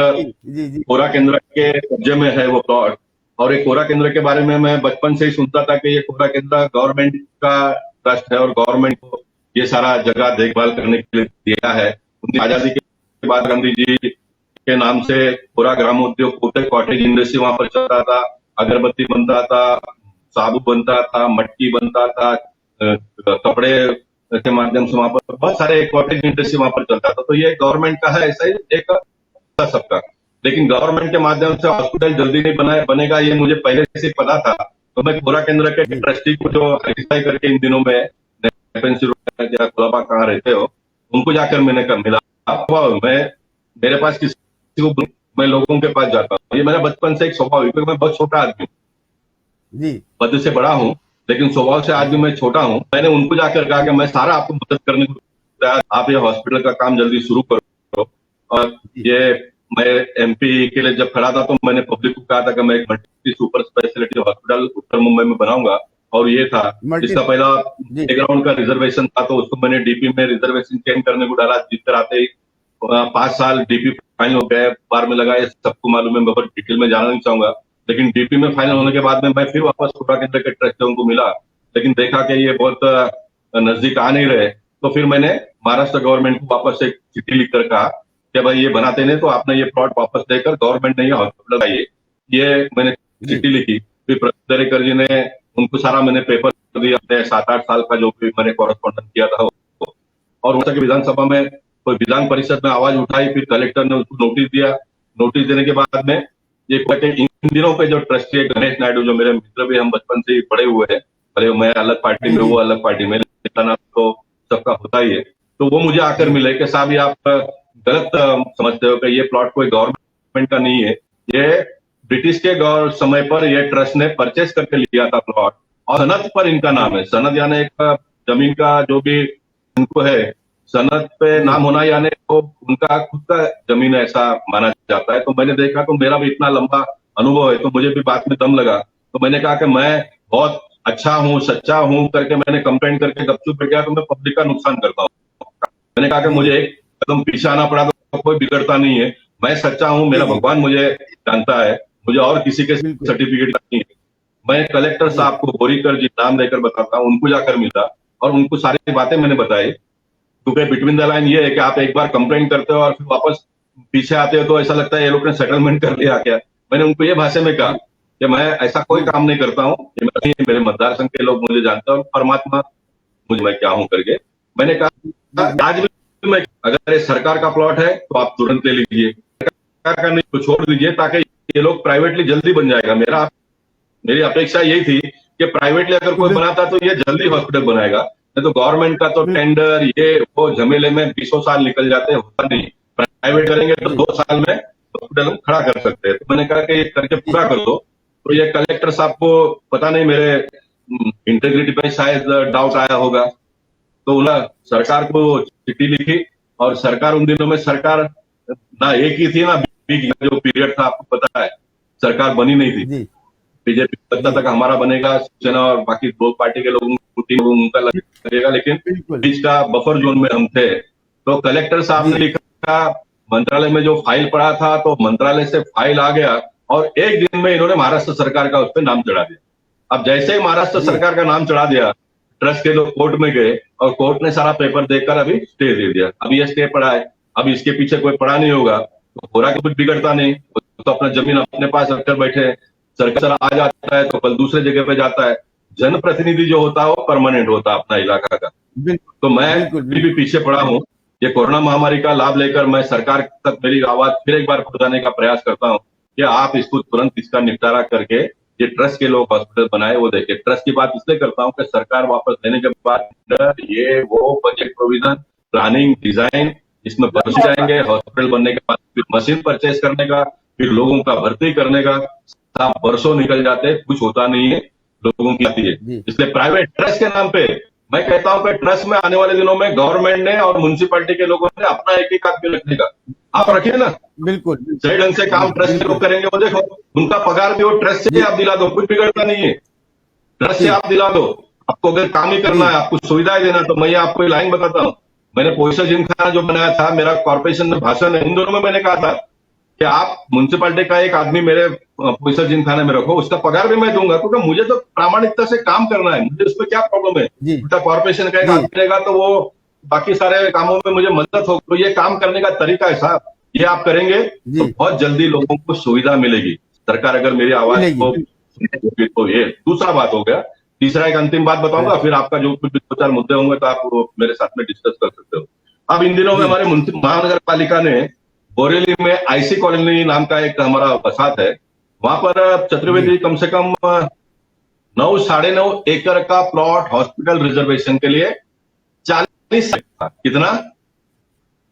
कोरा केंद्र के कब्जे में है वो प्लॉट। और ये कोरा केंद्र के बारे में मैं बचपन से ही सुनता था कि ये कोरा केंद्र गवर्नमेंट का ट्रस्ट है और गवर्नमेंट को ये सारा जगह देखभाल करने के लिए दिया है। आजादी के बाद गांधी जी के नाम से पूरा ग्राम उद्योग कॉटेज इंडस्ट्री वहां पर चलता था, अगरबत्ती बनता था, साबु बनता था, मटकी बनता था, कपड़े के माध्यम से वहां पर बहुत सारे कॉटेज इंडस्ट्री वहां पर चलता था। तो ये गवर्नमेंट का है, ऐसा ही एक सबका। लेकिन गवर्नमेंट के माध्यम से हॉस्पिटल जल्दी नहीं बनेगा ये मुझे पहले से पता था। तो मैं कोरा केंद्र के ट्रस्टी को जो वेरीफाई करके इन दिनों में कोलाबा कहाँ रहते हो उनको जाकर मैंने मिला। मैं मेरे पास किसी को मैं लोगों के पास जाता हूँ, ये मेरा बचपन से एक स्वभाव है, क्योंकि मैं बहुत छोटा आदमी हूँ, पद से बड़ा हूँ लेकिन स्वभाव से आज भी मैं छोटा हूँ। मैंने उनको जाकर कहा कि मैं सारा आपको मदद करने को तैयार, आप ये हॉस्पिटल का काम जल्दी शुरू करो। और ये मैं एमपी के लिए जब खड़ा था तो मैंने पब्लिक को कहा था कि मैं एक मल्टी सुपर स्पेशलिटी हॉस्पिटल उत्तर मुंबई में बनाऊंगा, और ये था इसका पहला बैकग्राउंड का रिजर्वेशन था, तो उसको मैंने डीपी में रिजर्वेशन चेंज करने को डाला। जीत कर आते ही 5 साल डीपी फाइनल हो गए, बार में लगा, ये सबको मालूम है, मैं बहुत डिटेल में जाना नहीं चाहूंगा। लेकिन डीपी में फाइनल होने के बाद में मैं फिर वापस कोरा केंद्र के ट्रस्टियों को मिला, लेकिन देखा कि ये बहुत नजदीक आ नहीं रहे। तो फिर मैंने महाराष्ट्र गवर्नमेंट को वापस एक चिट्ठी लिखकर कहा कि भाई ये बनाते नहीं तो आपने ये प्लॉट वापस देकर गवर्नमेंट ने ये हॉस्पिटल आइए, ये मैंने चिट्ठी लिखी। फिर प्रताप दरेकर जी ने उनको सारा मैंने पेपर दिया, अपने 7-8 साल का जो भी मैंने कॉरेस्पॉन्डेंस किया था। और वैसा कि विधानसभा में कोई विधान परिषद में आवाज उठाई, फिर कलेक्टर ने उसको नोटिस दिया। नोटिस देने के बाद में ये इन दिनों पे जो ट्रस्टी है गणेश नायडू, जो मेरे मित्र भी, हम बचपन से ही पड़े हुए हैं, अरे मैं अलग पार्टी में, वो अलग पार्टी में, तो सबका होता ही है। तो वो मुझे आकर मिले कि साहब ये आप गलत समझते हो कि ये प्लॉट कोई गवर्नमेंट का नहीं है, ये ब्रिटिश के समय पर ये ट्रस्ट ने परचेस करके लिया था प्लॉट, और सनद पर इनका नाम है। सनद यानी एक जमीन का जो भी इनको है, सनद पे नाम होना यानी तो उनका खुद का जमीन ऐसा माना जाता है। तो मैंने देखा, तो मेरा भी इतना लंबा अनुभव है तो मुझे भी बात में दम लगा। तो मैंने कहा कि मैं बहुत अच्छा हूँ, सच्चा हूँ करके मैंने कंप्लेंट करके गपचूप बैठ गया तो मैं पब्लिक का नुकसान करता हूँ। मैंने कहा कि मुझे एक कदम पीछे आना पड़ा तो कोई बिगड़ता नहीं है, मैं सच्चा हूँ, मेरा भगवान मुझे जानता है, मुझे और किसी के सर्टिफिकेट नहीं है। मैं कलेक्टर साहब को बोरीकर जी नाम लेकर बताता हूँ, उनको जाकर मिला और उनको सारी बातें मैंने बताई। क्योंकि बिटवीन द लाइन ये है कि आप एक बार कंप्लेंट करते हो और फिर वापस पीछे आते हो तो ऐसा लगता है ये लोग ने सेटलमेंट कर लिया क्या। मैंने उनको ये भाषा में कहा कि मैं ऐसा कोई काम नहीं करता हूँ, मेरे मतदार संघ के लोग मुझे जानते हैं और परमात्मा मुझे मैं क्या हूँ करके। मैंने कहा आज भी मैं, अगर ये सरकार का प्लॉट है तो आप तुरंत ले लीजिए, सरकार का नहीं तो छोड़ दीजिए, ताकि ये लोग प्राइवेटली जल्दी बन जाएगा। मेरी अपेक्षा यही थी कि प्राइवेटली अगर कोई बनाता तो ये जल्दी हॉस्पिटल बनाएगा, नहीं तो गवर्नमेंट का तो टेंडर ये वो झमेले में 20 साल निकल जाते हैं, होता नहीं। प्राइवेट करेंगे तो 2 साल में हॉस्पिटल हम खड़ा कर सकते हैं। तो मैंने कहा कि ये करके पूरा कर दो। तो ये कलेक्टर साहब को पता नहीं मेरे इंटेग्रिटी पे शायद डाउट आया होगा, तो उन्होंने सरकार को चिट्ठी लिखी, और सरकार उन दिनों में सरकार ना एक ही थी ना जो पीरियड था, आपको पता है सरकार बनी नहीं थी। बीजेपी लगता था कि हमारा बनेगा, शिवसेना और बाकी 2 पार्टी के लोगों उनका लगेगा, लेकिन बीच का बफर जोन में हम थे। तो कलेक्टर साहब ने लिखा, मंत्रालय में जो फाइल पड़ा था तो मंत्रालय से फाइल आ गया, और एक दिन में इन्होंने महाराष्ट्र सरकार का उस पर नाम चढ़ा दिया। अब जैसे ही महाराष्ट्र सरकार का नाम चढ़ा दिया, ट्रस्ट के लोग कोर्ट में गए और कोर्ट ने सारा पेपर देखकर अभी स्टे दे दिया। अब ये स्टे पड़ा है, अब इसके पीछे कोई पड़ा नहीं होगा तो हो रहा कि कुछ बिगड़ता नहीं, तो अपना जमीन अपने पास रखकर बैठे। सरकार आ जाता है तो कल दूसरे जगह पे जाता है। जनप्रतिनिधि जो होता है वो परमानेंट होता है अपना इलाका का। तो मैं भी पीछे पड़ा हूँ। ये कोरोना महामारी का लाभ लेकर मैं सरकार तक मेरी आवाज फिर एक बार पहुंचाने का प्रयास करता हूँ कि आप इसको तुरंत इसका निपटारा करके ये ट्रस्ट के लोग हॉस्पिटल बनाए वो देखे। ट्रस्ट की बात इसलिए करता हूँ कि सरकार वापस देने के बाद ये वो बजट प्रोविजन, प्लानिंग, डिजाइन इसमें बच जाएंगे। हॉस्पिटल बनने के बाद फिर मशीन परचेज करने का, फिर लोगों का भर्ती करने का, वर्षों निकल जाते हैं, कुछ होता नहीं है, लोगों की आती है। इसलिए प्राइवेट ट्रस्ट के नाम पे मैं कहता हूं कि ट्रस्ट में आने वाले दिनों में गवर्नमेंट ने और म्युनिसिपैलिटी के लोगों ने अपना एक आदमी रखने का, आप रखिए ना। बिल्कुल सही ढंग से काम ट्रस्ट के लोग करेंगे, वो देखो उनका पगार भी वो ट्रस्ट से आप दिला दो, कुछ बिगड़ता नहीं है। ट्रस्ट से आप दिला दो। आपको अगर काम ही करना है, आपको सुविधाएं देना, तो मैं आपको लाइन बताता हूँ। मैंने पोइसा जिमखाना जो बनाया था, मेरा कॉर्पोरेशन में भाषण है, इन दोनों में मैंने कहा था कि आप म्युनिसिपैलिटी का एक आदमी मेरे पोइसा जिमखाने में रखो, उसका पगार भी मैं दूंगा, क्योंकि मुझे तो प्रामाणिकता से काम करना है, मुझे उसमें क्या प्रॉब्लम है। उल्टा कॉर्पोरेशन का एक आदमी रहेगा तो वो बाकी सारे कामों में मुझे मदद हो। तो ये काम करने का तरीका है साहब, ये आप करेंगे तो बहुत जल्दी लोगों को सुविधा मिलेगी। सरकार अगर मेरी आवाज को तो ये दूसरा बात हो गया। तीसरा एक अंतिम बात बताऊंगा, फिर आपका जो कुछ 2-4 मुद्दे होंगे तो आप मेरे साथ में डिस्कस कर सकते हो। अब इन दिनों में हमारे महानगर पालिका ने बोरेली में आईसी कॉलोनी नाम का एक हमारा बसात है, वहां पर चतुर्वेदी कम से कम 9-9.5 एकड़ का प्लॉट हॉस्पिटल रिजर्वेशन के लिए 40 कितना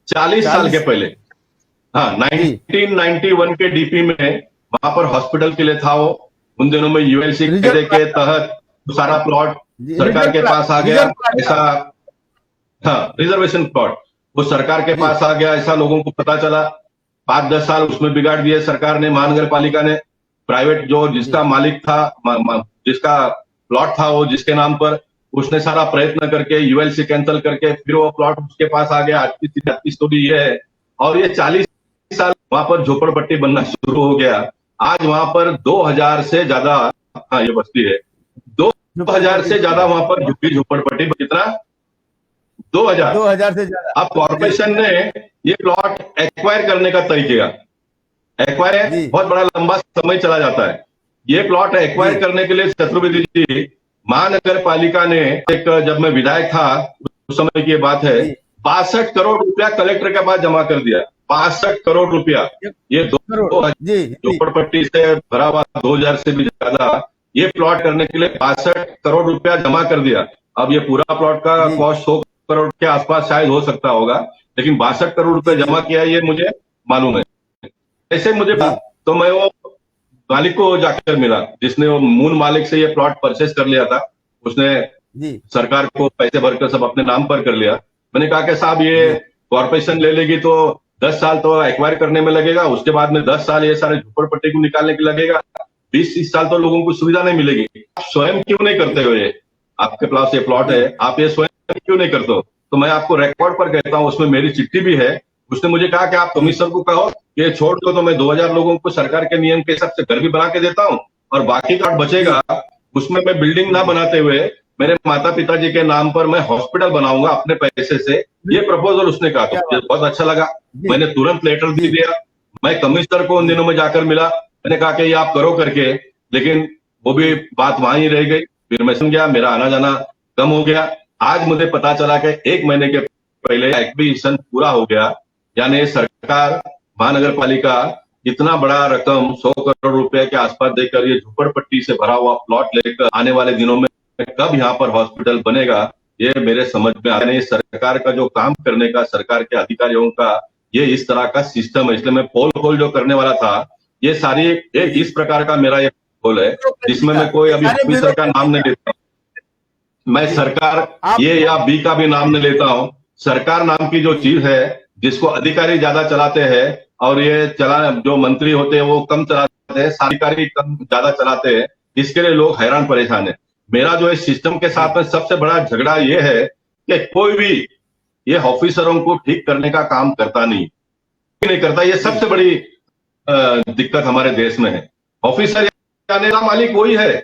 40 साल के पहले, हाँ 1991 के डीपी में वहां पर हॉस्पिटल के लिए था। वो उन दिनों में यूएलसी के तहत सारा प्लॉट सरकार के पास आ गया, ऐसा हाँ रिजर्वेशन प्लॉट वो सरकार के पास आ गया, ऐसा लोगों को पता चला। 5-10 साल उसमें बिगाड़ दिए सरकार ने, महानगर पालिका ने। प्राइवेट जो जिसका मालिक था, जिसका प्लॉट था वो जिसके नाम पर, उसने सारा प्रयत्न करके यूएलसी कैंसिल करके फिर वो प्लॉट उसके पास आ गया। आज की स्टोरी ये है। और ये 40 साल वहां पर झोपड़पट्टी बनना शुरू हो गया। आज वहां पर 2000 से ज्यादा, हाँ ये बस्ती है, 2000 से ज्यादा वहां पर झुग्गी झोपड़पट्टी, कितना 2000 से ज्यादा। अब कॉर्पोरेशन ने ये प्लॉट एक्वायर करने का तय किया। एक्वायर बहुत बड़ा लंबा समय चला जाता है। ये प्लॉट एक्वायर करने के लिए चतुर्वेदी जी महानगर पालिका ने एक, जब मैं विधायक था उस समय की बात है, 62 करोड़ रुपया कलेक्टर के पास जमा कर दिया। 62 करोड़ रुपया, ये झोपड़पट्टी से भरा हुआ 2000 से भी ज्यादा ये प्लॉट करने के लिए 62 करोड़ रुपया जमा कर दिया। अब ये पूरा प्लॉट का कॉस्ट 100 करोड़ के आसपास शायद हो सकता होगा, लेकिन 62 करोड़ रुपए जमा किया ये मुझे मालूम है। ऐसे मुझे तो मैं वो मालिक को जाकर मिला जिसने वो मूल मालिक से ये प्लॉट परचेज कर लिया था। उसने सरकार को पैसे भरकर सब अपने नाम पर कर लिया। मैंने कहा कि साहब ये कॉर्पोरेशन ले लेगी तो 10 साल तो एक्वायर करने में लगेगा, उसके बाद में 10 साल ये सारे झोपड़पट्टी को निकालने के लगेगा, 20-30 साल तो लोगों को सुविधा नहीं मिलेगी। आप स्वयं क्यों नहीं करते हो? ये आपके पास ये प्लॉट है, आप ये स्वयं क्यों नहीं करते हो? तो मैं आपको रिकॉर्ड पर कहता हूं, उसमें मेरी चिट्ठी भी है। उसने मुझे कहा कि आप कमिश्नर को कहो कि छोड़ दो, तो मैं 2000 लोगों को सरकार के नियम के हिसाब से घर भी बना के देता हूं, और बाकी प्लॉट बचेगा उसमें मैं बिल्डिंग ना बनाते हुए मेरे माता पिता जी के नाम पर मैं हॉस्पिटल बनाऊंगा अपने पैसे से। ये प्रपोजल उसने कहा, तो मुझे बहुत अच्छा लगा। मैंने तुरंत लेटर दे दिया। मैं कमिश्नर को उन दिनों में जाकर मिला, मैंने कहा कि ये आप करो करके, लेकिन वो भी बात वहां ही रह गई। फिर मैं समझ गया, मेरा आना जाना कम हो गया। आज मुझे पता चला कि 1 महीने के पहले एक्विजिशन पूरा हो गया, यानी सरकार महानगर पालिका इतना बड़ा रकम 100 करोड़ रुपए के आसपास देकर ये झुपड़पट्टी से भरा हुआ प्लॉट लेकर आने वाले दिनों में कब यहाँ पर हॉस्पिटल बनेगा, ये मेरे समझ में आया नहीं। सरकार का जो काम करने का, सरकार के अधिकारियों का ये इस तरह का सिस्टम है। इसलिए मैं पोल खोल जो करने वाला था, ये सारी एक इस प्रकार का मेरा ये पोल है जिसमें मैं कोई अभी ऑफिसर का नाम नहीं लेता, मैं सरकार ये या बी का भी नाम नहीं लेता हूं। सरकार नाम की जो चीज है जिसको अधिकारी ज्यादा चलाते हैं और ये जो मंत्री होते हैं वो कम चलाते हैं, अधिकारी कम ज्यादा चलाते हैं, इसके लिए लोग हैरान परेशान है। मेरा जो इस सिस्टम के साथ में सबसे बड़ा झगड़ा ये है कि कोई भी ये ऑफिसरों को ठीक करने का काम करता नहीं करता। ये सबसे बड़ी दिक्कत हमारे देश में है। ऑफिसर यानी का मालिक वही है,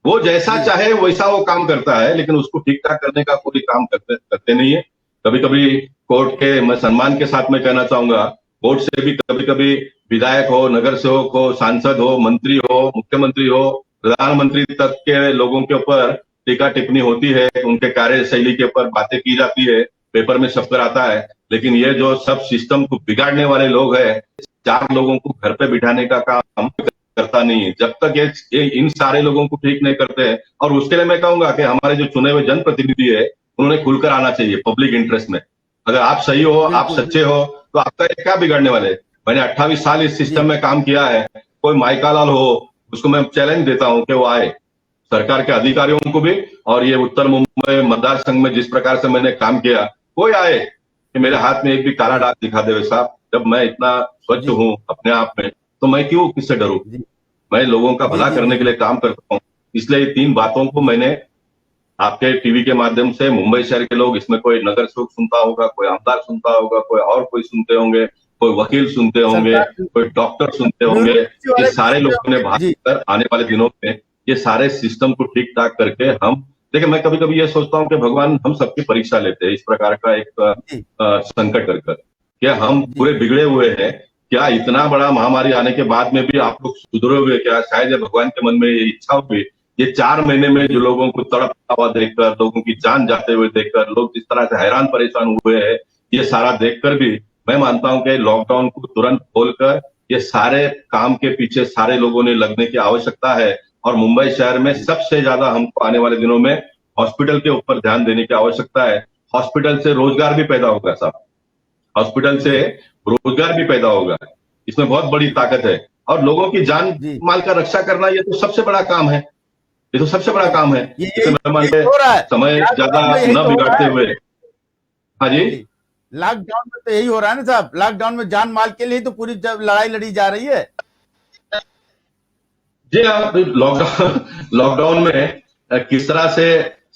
वो जैसा चाहे वैसा वो काम करता है, लेकिन उसको ठीक ठाक करने का कोई काम करते नहीं है। कभी कभी कोर्ट के, मैं सम्मान के साथ में कहना चाहूंगा, कोर्ट से भी कभी कभी विधायक हो, नगर सेवक हो, सांसद हो, मंत्री हो, मुख्यमंत्री हो, प्रधानमंत्री तक के लोगों के ऊपर टीका टिप्पणी होती है, उनके कार्यशैली के ऊपर बातें की जाती है, पेपर में छपकर आता है। लेकिन ये जो सब सिस्टम को बिगाड़ने वाले लोग हैं, 4 लोगों को घर पे बिठाने का काम करता नहीं है। जब तक ये इन सारे लोगों को ठीक नहीं करते हैं, और उसके लिए मैं कहूंगा कि हमारे जो चुने हुए जनप्रतिनिधि है उन्होंने खुलकर आना चाहिए पब्लिक इंटरेस्ट में। अगर आप सही हो, आप सच्चे हो, तो आपका क्या बिगाड़ने वाले। मैंने 28 साल इस सिस्टम में काम किया है। कोई माइकालाल हो, उसको मैं चैलेंज देता हूं कि वो आए, सरकार के अधिकारियों को भी, और ये उत्तर मुंबई मतदार संघ में जिस प्रकार से मैंने काम किया, कोई आए कि मेरे हाथ में एक भी काला दाग दिखा दे। साहब, जब मैं इतना स्वच्छ हूं अपने आप में, तो मैं क्यों किससे डरूं। मैं लोगों का भला करने के लिए काम करता हूं। इसलिए 3 बातों को मैंने आपके टीवी के माध्यम से, मुंबई शहर के लोग, इसमें कोई नगर सेवक सुनता होगा, कोई आमदार सुनता होगा, कोई और कोई सुनते होंगे, कोई वकील सुनते होंगे, कोई डॉक्टर सुनते होंगे, ये सारे लोगों ने भाग कर आने वाले दिनों में ये सारे सिस्टम को ठीक ठाक करके हम देखिए। मैं कभी कभी ये सोचता हूं कि भगवान हम सबकी परीक्षा लेते हैं इस प्रकार का एक संकट कर क्या हम पूरे बिगड़े हुए हैं। क्या इतना बड़ा महामारी आने के बाद में भी आप लोग सुधरोगे क्या? शायद भगवान के मन में ये इच्छा हुई। ये 4 महीने में जो लोगों को तड़पता हुआ देखकर, लोगों की जान जाते हुए देखकर, लोग जिस तरह से हैरान परेशान हुए हैं, ये सारा देखकर भी मैं मानता हूं कि लॉकडाउन को तुरंत खोलकर ये सारे काम के पीछे सारे लोगों ने लगने की आवश्यकता है। और मुंबई शहर में सबसे ज्यादा हमको आने वाले दिनों में हॉस्पिटल के ऊपर ध्यान देने की आवश्यकता है। हॉस्पिटल से रोजगार भी पैदा होगा साहब, हॉस्पिटल से रोजगार भी पैदा होगा। इसमें बहुत बड़ी ताकत है। और लोगों की जान माल का रक्षा करना, ये तो सबसे बड़ा काम है। ये तो सबसे बड़ा काम है। समय ज्यादा न बिगाड़ते हुए। हाँ जी, लॉकडाउन में तो यही हो रहा है ना साहब। लॉकडाउन में जान माल के लिए तो पूरी लड़ाई लड़ी जा रही है। जी हाँ, लॉकडाउन में किस तरह से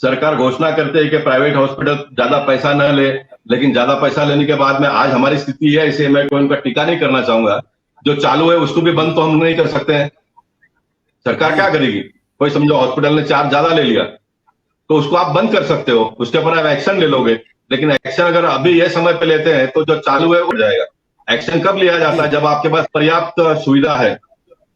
सरकार घोषणा करते है कि प्राइवेट हॉस्पिटल ज्यादा पैसा न ले, लेकिन ज्यादा पैसा लेने के बाद में आज हमारी स्थिति है। इसे मैं कोई उनका टीका नहीं करना चाहूंगा। जो चालू है उसको भी बंद तो हम नहीं कर सकते हैं। सरकार क्या करेगी? कोई समझो हॉस्पिटल ने चार्ज ज्यादा ले लिया तो उसको आप बंद कर सकते हो, उसके ऊपर आप एक्शन ले लोगे। लेकिन एक्शन अगर अभी ये समय पे लेते हैं तो जो चालू है हो जाएगा। एक्शन कब लिया जाता है? जब आपके पास पर्याप्त सुविधा है।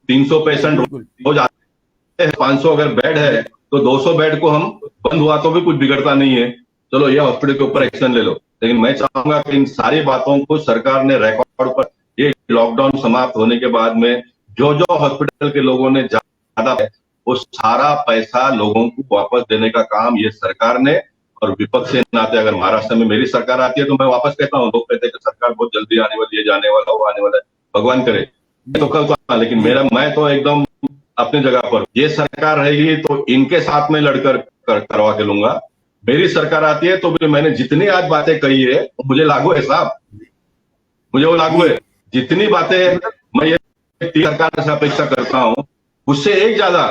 300 पेशेंट हो जाते हैं, 500 अगर बेड है तो 200 बेड को हम बंद हुआ तो भी कुछ बिगड़ता नहीं है। चलो ये हॉस्पिटल के ऊपर एक्शन ले लो। लेकिन मैं चाहूंगा कि इन सारी बातों को सरकार ने रिकॉर्ड पर, ये लॉकडाउन समाप्त होने के बाद में जो जो हॉस्पिटल के लोगों ने ज्यादा है वो सारा पैसा लोगों को वापस देने का काम ये सरकार ने, और विपक्ष के नाते अगर महाराष्ट्र में मेरी सरकार आती है तो मैं वापस कहता हूँ, लोग कहते हैं कि सरकार बहुत जल्दी आने वाली है, जाने वाला वो आने वाला है, भगवान करे तो कल तो। लेकिन मैं तो एकदम अपनी जगह पर, ये सरकार रहेगी तो इनके साथ में लड़कर करवा के लूंगा। मेरी सरकार आती है तो भी मैंने जितनी आज बातें कही है वो मुझे लागू है साहब, मुझे वो लागू है। जितनी बातें मैं ये सरकार से अपेक्षा करता हूं उससे एक ज्यादा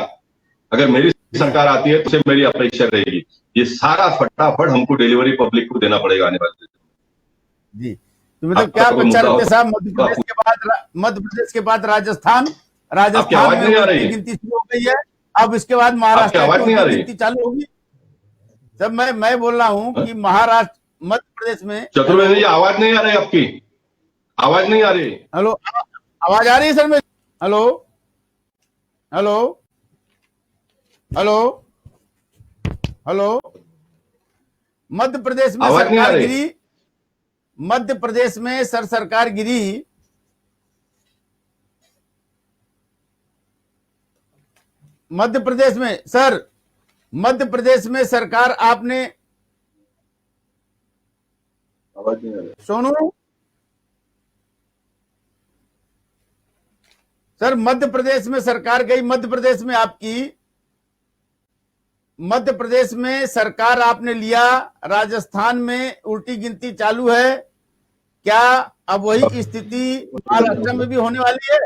अगर मेरी सरकार आती है तो उससे मेरी अपेक्षा रहेगी। ये सारा फटाफट हमको डिलीवरी पब्लिक को देना पड़ेगा आने वाले दिन। जी, तो मतलब क्या बच्चा रहते साहब? मध्य प्रदेश के बाद राजस्थान में गिनती शुरू हो गई है। अब इसके बाद महाराष्ट्र की गिनती चालू होगी। जब मैं बोल रहा हूँ कि महाराष्ट्र, मध्य प्रदेश में। चतुर्वेदी जी, आवाज नहीं आ रही आपकी, आवाज नहीं आ रही। हेलो, आवाज आ रही है सर में? Hello hello hello hello. Madhya Pradesh में सरकार गिरी, मध्य प्रदेश में सरकार गिरी मध्य प्रदेश में सर, मध्य प्रदेश में सरकार आपने, आवाज नहीं आ रही। सोनू सर, मध्य प्रदेश में सरकार गई, मध्य प्रदेश में आपकी, मध्य प्रदेश में सरकार आपने लिया, राजस्थान में उल्टी गिनती चालू है, क्या अब वही स्थिति महाराष्ट्र में भी होने वाली है?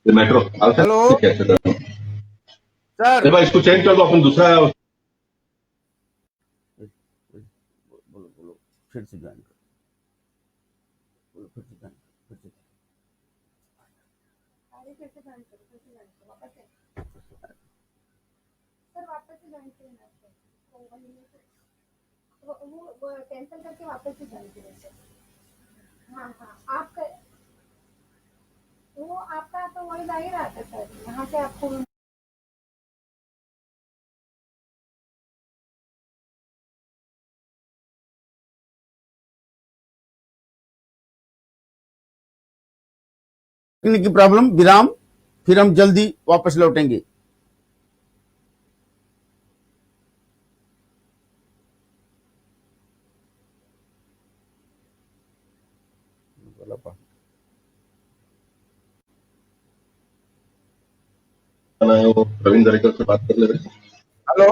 मेट्रो हेलो कैसे करो सर, भाई, इसको चेंज कर दो, अपन दूसरा बोलो बोलो, फिर से ज्वाइन करो, बोलो फिर से ज्वाइन करो, फिर से। सर वापस से ज्वाइन करें ना सर, वो कैंसिल करके वापस से ज्वाइन करें सर। हाँ हाँ, आपका वो आपका तो वही आ ही रहा था सर, यहाँ से आपको की प्रॉब्लम, विराम, फिर हम जल्दी वापस लौटेंगे। प्रवीण दरेकर से बात कर ले रहे। हेलो